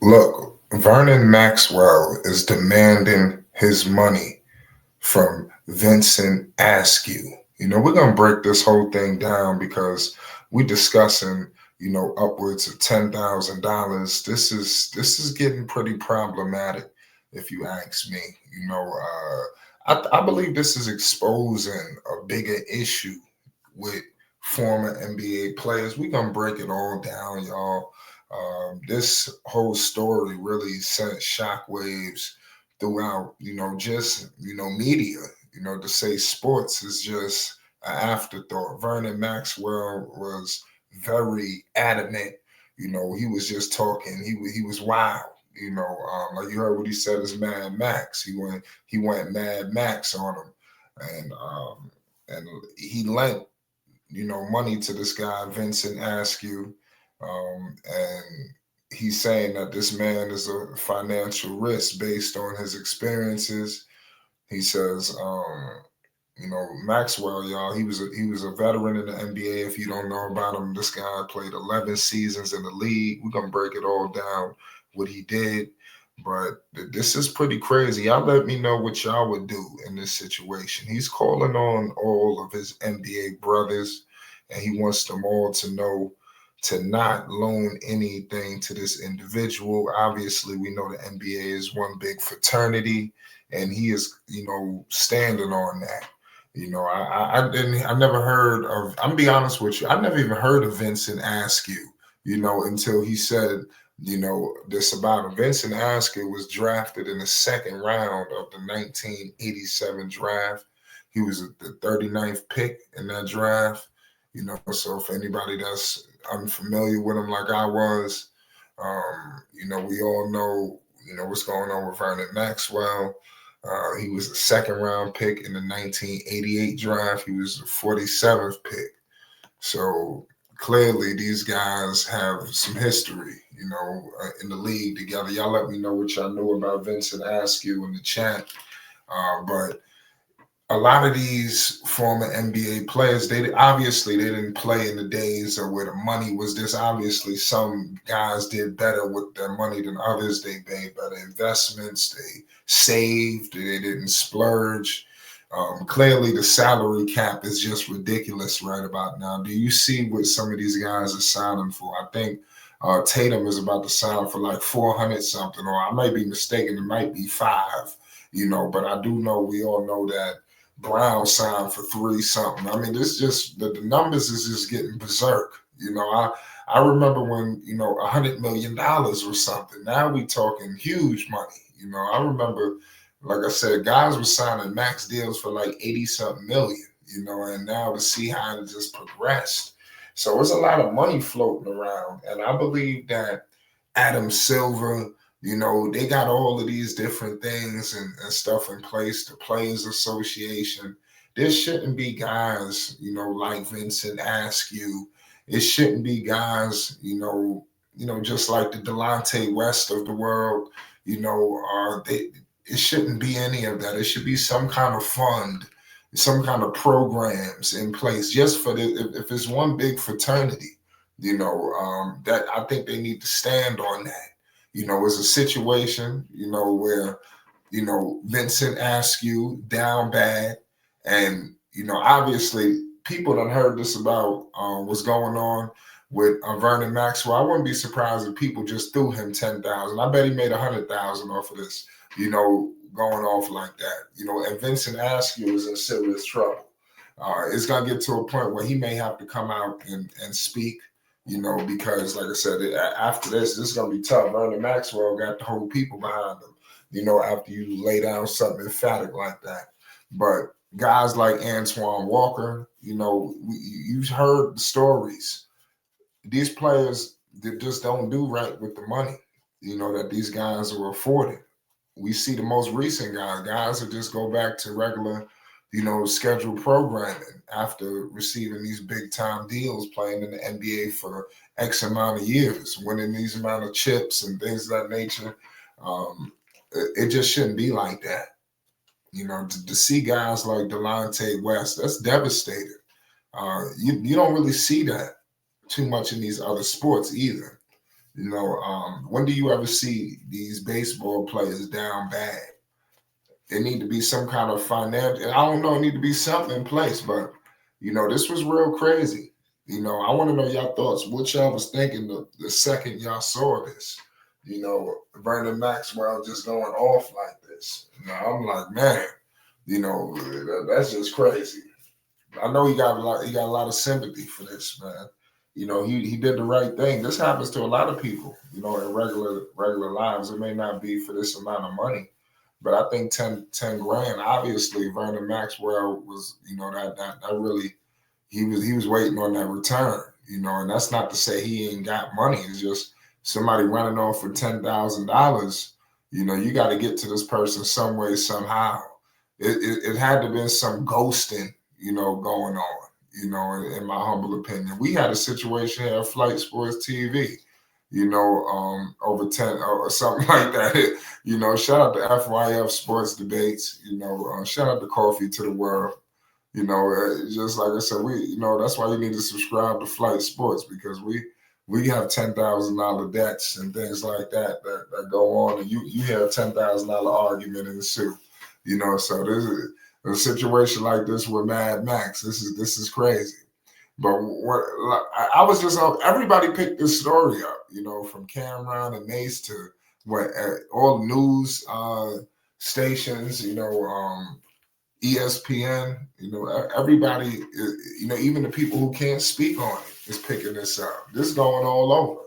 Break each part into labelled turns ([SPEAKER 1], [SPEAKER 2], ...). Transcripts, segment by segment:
[SPEAKER 1] Look, Vernon Maxwell is demanding his money from Vincent Askew. We're gonna break this whole thing down because we're discussing, upwards of $10,000. This is getting pretty problematic, if you ask me. I believe this is exposing a bigger issue with former NBA players. We're gonna break it all down, y'all. This whole story really sent shockwaves throughout, media, to say sports is just an afterthought. Vernon Maxwell was very adamant. He was just talking. He was wild. Like you heard what he said is Mad Max. He went Mad Max on him, and he lent money to this guy Vincent Askew, and he's saying that this man is a financial risk based on his experiences. He says, Maxwell, y'all, he was a veteran in the NBA. If you don't know about him, this guy played 11 seasons in the league. We're gonna break it all down, what he did. But this is pretty crazy. Y'all let me know what y'all would do in this situation. He's calling on all of his NBA brothers, and he wants them all to know to not loan anything to this individual. Obviously, we know the NBA is one big fraternity, and he is, standing on that. I never heard of. I'm gonna be honest with you. I never even heard of Vincent Askew. Until he said, this about him. Vincent Askew was drafted in the second round of the 1987 draft. He was the 39th pick in that draft. So for anybody that's unfamiliar with him like I was, we all know, what's going on with Vernon Maxwell. He was a second round pick in the 1988 draft. He was the 47th pick. So clearly these guys have some history, in the league together. Y'all let me know what y'all know about Vincent Askew in the chat. But a lot of these former NBA players, they didn't play in the days of where the money was this. Obviously, some guys did better with their money than others. They made better investments. They saved. They didn't splurge. Clearly, the salary cap is just ridiculous right about now. Do you see what some of these guys are signing for? I think Tatum is about to sign for like 400 something, or I might be mistaken. It might be five. But I do know, we all know that Brown signed for 3 something. I mean, this just the numbers is just getting berserk. I remember when $100 million or something. Now we talking huge money. I remember, like I said, guys were signing max deals for like 80 something million. And now to see how it just progressed. So it's a lot of money floating around, and I believe that Adam Silver, they got all of these different things and stuff in place, the Players Association. There shouldn't be guys, like Vincent Askew. It shouldn't be guys, just like the Delonte West of the world. It shouldn't be any of that. It should be some kind of fund, some kind of programs in place just for if it's one big fraternity, that I think they need to stand on that. It's a situation, where, Vincent Askew down bad. And, obviously people done heard this about what's going on with Vernon Maxwell. I wouldn't be surprised if people just threw him 10,000. I bet he made 100,000 off of this, going off like that. And Vincent Askew is in serious trouble. It's going to get to a point where he may have to come out and speak, because like I said, after this is going to be tough. Vernon Maxwell got the whole people behind him, after you lay down something emphatic like that. But guys like Antoine Walker, you've heard the stories. These players that just don't do right with the money, that these guys are afforded. We see the most recent guys that just go back to regular, scheduled programming after receiving these big time deals, playing in the NBA for X amount of years, winning these amount of chips and things of that nature. It just shouldn't be like that. To see guys like Delonte West, that's devastating. You don't really see that too much in these other sports either. When do you ever see these baseball players down bad? There need to be some kind of financial, I don't know, it need to be something in place, but this was real crazy. I want to know your thoughts. What y'all was thinking the second y'all saw this? Vernon Maxwell just going off like this. I'm like, man, that's just crazy. I know he got a lot of sympathy for this, man. He did the right thing. This happens to a lot of people, in regular lives. It may not be for this amount of money, but I think 10 grand, obviously Vernon Maxwell was, that really, he was waiting on that return, and that's not to say he ain't got money. It's just somebody running off for $10,000. You got to get to this person some way, somehow. It had to have been some ghosting, going on, in my humble opinion. We had a situation here at Flight Sports TV, over 10 or something like that. Shout out to FYF Sports Debates, shout out to Coffee to the World. Just like I said, that's why you need to subscribe to Flight Sports, because we have $10,000 debts and things like that go on, and you hear a $10,000 argument in the suit. So this is a situation like this with Mad Max. This is crazy. But what I was just everybody picked this story up, from Cameron and Mace to what all the news stations, ESPN, everybody, even the people who can't speak on it is picking this up. This is going all over,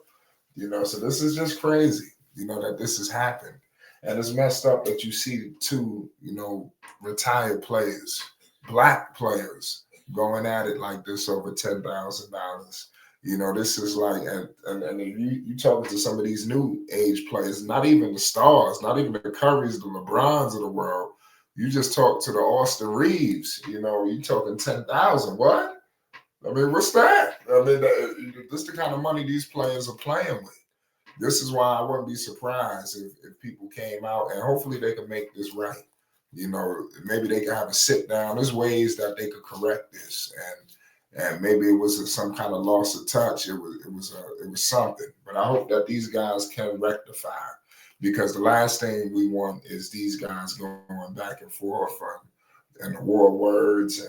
[SPEAKER 1] so this is just crazy, that this has happened. And it's messed up that you see two, retired players, black players, going at it like this over $10,000. This is like, and you talking to some of these new age players, not even the stars, not even the Currys, the LeBrons of the world. You just talk to the Austin Reeves, you talking 10,000. What? I mean, what's that? I mean, this is the kind of money these players are playing with. This is why I wouldn't be surprised if people came out, and hopefully they can make this right. Maybe they can have a sit down. There's ways that they could correct this, and maybe it was some kind of loss of touch. It was something. But I hope that these guys can rectify, because the last thing we want is these guys going back and forth and the war words,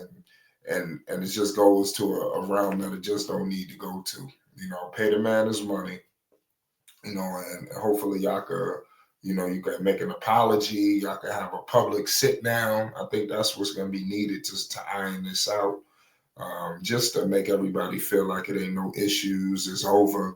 [SPEAKER 1] and it just goes to a realm that it just don't need to go to. Pay the man his money. And hopefully y'all could, you can make an apology. Y'all can have a public sit down. I think that's what's going to be needed just to iron this out, just to make everybody feel like it ain't no issues, it's over,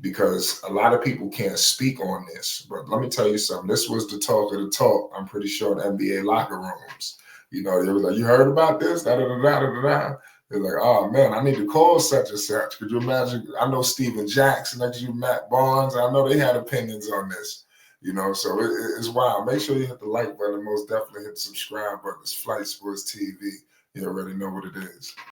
[SPEAKER 1] because a lot of people can't speak on this. But let me tell you something. This was the talk of the talk, I'm pretty sure, in NBA locker rooms. They was like, you heard about this? Da, da, da, da, da, da. They're like, oh man, I need to call such and such. Could you imagine? I know Steven Jackson, next you Matt Barnes. I know they had opinions on this. So it's wild. Make sure you hit the like button. Most definitely hit the subscribe button. It's Flight Sports TV. You already know what it is.